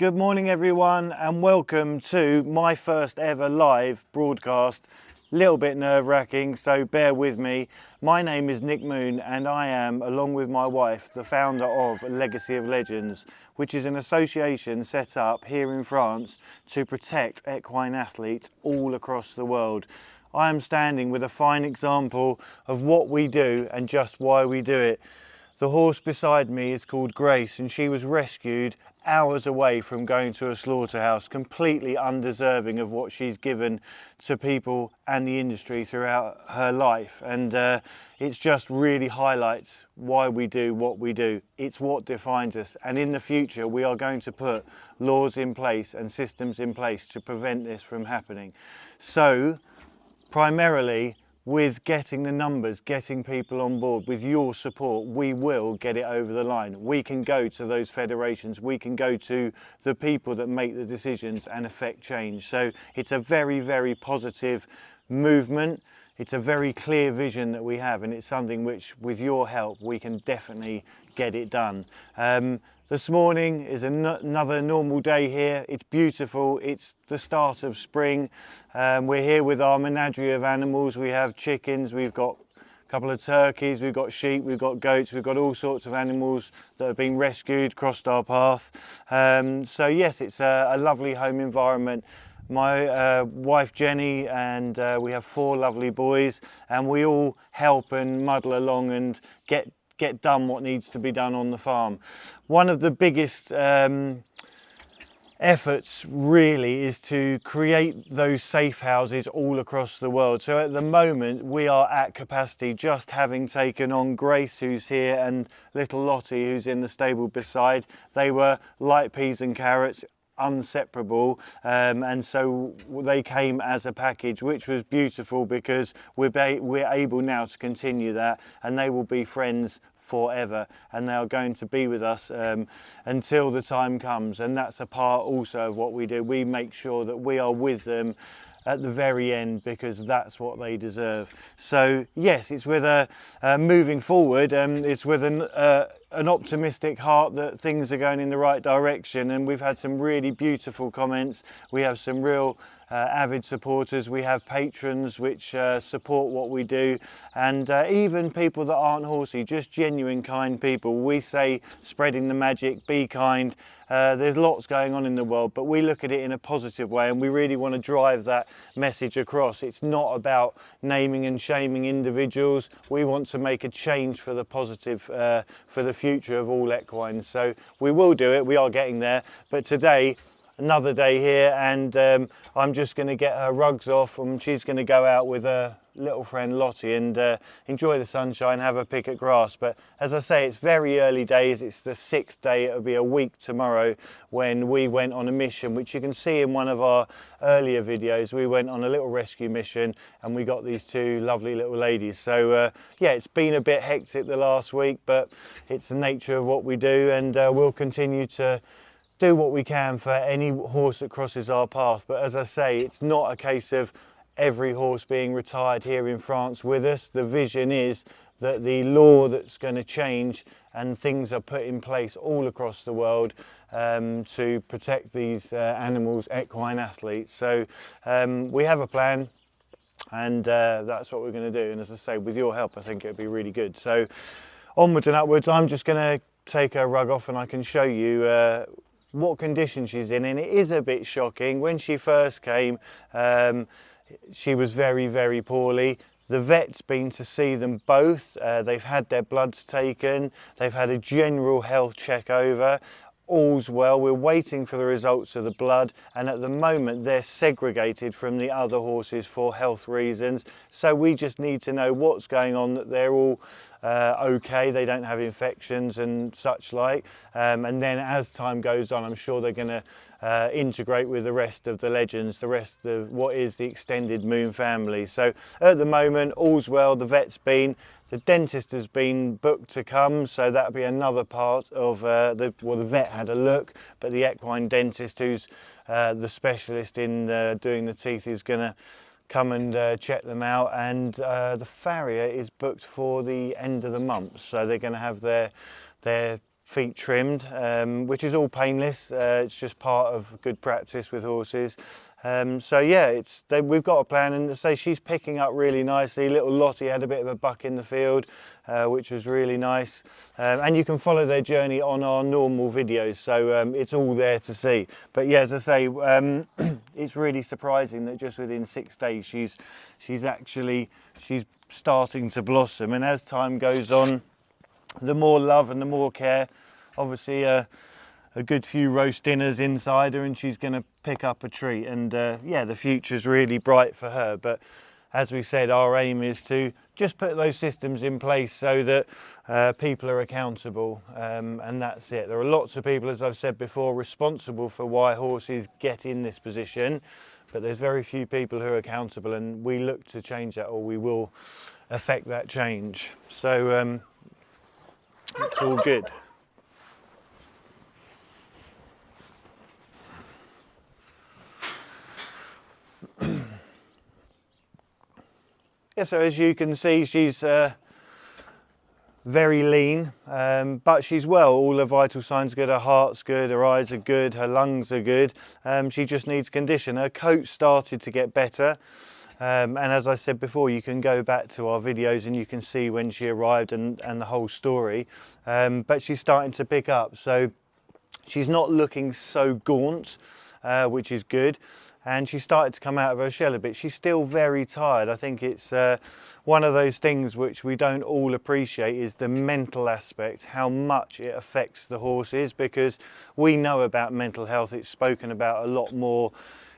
Good morning everyone and welcome to my first ever live broadcast. Little bit nerve-wracking, so bear with me. My name is Nick Moon and I am, along with my wife, the founder of Legacy of Legends, which is an association set up here in France to protect equine athletes all across the world. I am standing with a fine example of what we do and just why we do it. The horse beside me is called Grace and she was rescued hours away from going to a slaughterhouse, completely undeserving of what she's given to people and the industry throughout her life. And it just really highlights why we do what we do. It's what defines us. And in the future, we are going to put laws in place and systems in place to prevent this from happening. So, primarily, with getting the numbers, getting people on board, with your support, we will get it over the line. We can go to those federations, we can go to the people that make the decisions and affect change. So it's a very, very positive movement. It's a very clear vision that we have, and it's something which, with your help, we can definitely get it done. This morning is another normal day here. It's beautiful. It's the start of spring. We're here with our menagerie of animals. We have chickens, we've got a couple of turkeys, we've got sheep, we've got goats, we've got all sorts of animals that have been rescued, crossed our path. So yes, it's a lovely home environment. My wife Jenny and we have 4 lovely boys, and we all help and muddle along and get done what needs to be done on the farm. One of the biggest efforts really is to create those safe houses all across the world. So at the moment we are at capacity, just having taken on Grace, who's here, and little Lotty, who's in the stable beside. They were like peas and carrots, inseparable, and so they came as a package, which was beautiful because we're able now to continue that, and they will be friends forever, and they are going to be with us until the time comes. And that's a part also of what we do. We make sure that we are with them at the very end, because that's what they deserve. So yes, it's with a moving forward, it's with an optimistic heart that things are going in the right direction, and we've had some really beautiful comments. We have some real avid supporters, we have patrons which support what we do, and even people that aren't horsey, just genuine kind people. We say spreading the magic, be kind. There's lots going on in the world, but we look at it in a positive way, and we really want to drive that message across. It's not about naming and shaming individuals. We want to make a change for the positive, for the future of all equines. So we will do it, we are getting there. But today, another day here, and I'm just going to get her rugs off, and she's going to go out with her little friend Lotty and enjoy the sunshine, have a pick at grass. But as I say, it's very early days. It's the 6th day. It'll be a week tomorrow when we went on a mission, which you can see in one of our earlier videos. We went on a little rescue mission and we got these 2 lovely little ladies. So yeah, it's been a bit hectic the last week, but it's the nature of what we do, and we'll continue to do what we can for any horse that crosses our path. But as I say, it's not a case of every horse being retired here in France with us. The vision is that the law that's going to change and things are put in place all across the world to protect these animals, equine athletes. So we have a plan, and that's what we're going to do. And as I say, with your help, I think it'll be really good. So onwards and upwards. I'm just going to take her rug off and I can show you what condition she's in. And it is a bit shocking. When she first came, she was very, very poorly. The vet's been to see them both. They've had their bloods taken. They've had a general health check over. All's well. We're waiting for the results of the blood, and at the moment they're segregated from the other horses for health reasons. So we just need to know what's going on, that they're all okay, they don't have infections and such like. And then as time goes on, I'm sure they're going to integrate with the rest of the legends, the rest of what is the extended Moon family. So at the moment, all's well. The vet's been, the dentist has been booked to come, so that'll be another part of the vet had a look, but the equine dentist, who's the specialist in doing the teeth, is going to come and check them out. And the farrier is booked for the end of the month, so they're going to have their feet trimmed, which is all painless. It's just part of good practice with horses. So yeah, we've got a plan, and to say she's picking up really nicely. Little Lottie had a bit of a buck in the field, which was really nice. And you can follow their journey on our normal videos, so it's all there to see. But yeah, as I say, it's really surprising that just within 6 days she's starting to blossom. And as time goes on, the more love and the more care, obviously a good few roast dinners inside her, and she's going to pick up a treat. And yeah, the future's really bright for her. But as we said, our aim is to just put those systems in place so that people are accountable, and that's it. There are lots of people, as I've said before, responsible for why horses get in this position, but there's very few people who are accountable, and we look to change that, or we will affect that change. So it's all good. Yeah, so as you can see, she's very lean, but she's well. All her vital signs are good. Her heart's good, her eyes are good, her lungs are good. She just needs condition. Her coat started to get better. And as I said before, you can go back to our videos and you can see when she arrived and the whole story. But she's starting to pick up. So she's not looking so gaunt, which is good. And she started to come out of her shell a bit. She's still very tired. I think it's one of those things which we don't all appreciate, is the mental aspect, how much it affects the horses, because we know about mental health. It's spoken about a lot more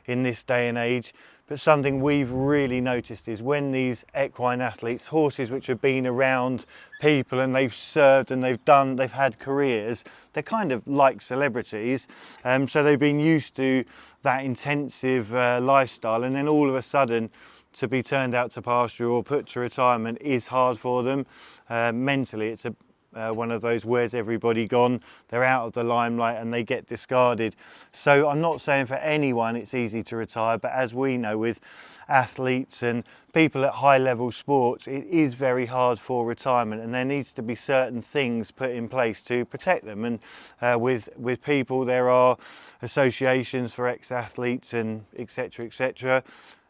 in this day and age. But something we've really noticed is when these equine athletes, horses which have been around people and they've served and they've had careers, they're kind of like celebrities. So they've been used to that intensive lifestyle, and then all of a sudden to be turned out to pasture or put to retirement is hard for them. Mentally, it's one of those, where's everybody gone? They're out of the limelight and they get discarded. So I'm not saying for anyone it's easy to retire, but as we know, with athletes and people at high level sports, it is very hard for retirement, and there needs to be certain things put in place to protect them. And with people, there are associations for ex-athletes and etc, etc.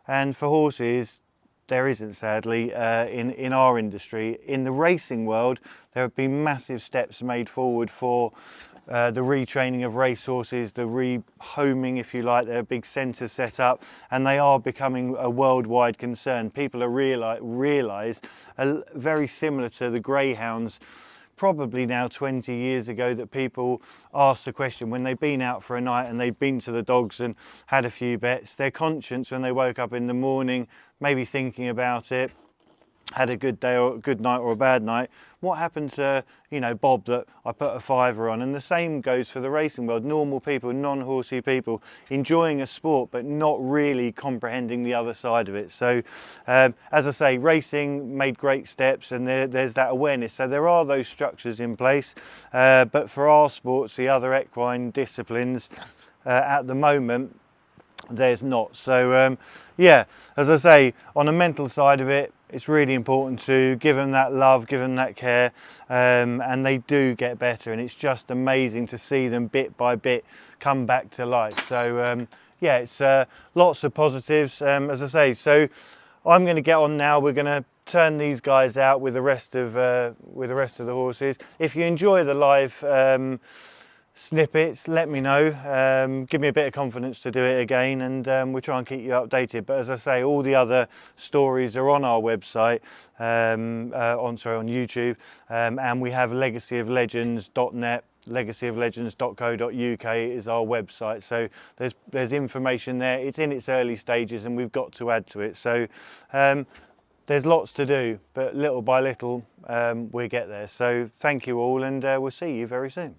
And for horses, there isn't, sadly, in our industry. In the racing world, there have been massive steps made forward for the retraining of racehorses, the rehoming, if you like. There are big centres set up, and they are becoming a worldwide concern. People are realise, very similar to the greyhounds, probably now 20 years ago, that people asked the question when they've been out for a night and they've been to the dogs and had a few bets, their conscience when they woke up in the morning, maybe thinking about it, had a good day or a good night or a bad night, what happened to, you know, Bob that I put a fiver on? And the same goes for the racing world. Normal people, non-horsey people, enjoying a sport but not really comprehending the other side of it. So as I say, racing made great steps, and there's that awareness. So there are those structures in place, but for our sports, the other equine disciplines, at the moment, there's not. So yeah, as I say, on the mental side of it, it's really important to give them that love, give them that care, and they do get better, and it's just amazing to see them bit by bit come back to life. So yeah, it's lots of positives, as I say. So I'm going to get on now. We're going to turn these guys out with the rest of the horses. If you enjoy the live snippets, let me know, give me a bit of confidence to do it again, and we'll try and keep you updated. But as I say, all the other stories are on our website, on YouTube, and we have legacyoflegends.net, legacyoflegends.co.uk is our website. So there's information there. It's in its early stages and we've got to add to it. So there's lots to do, but little by little we'll get there. So thank you all, and we'll see you very soon.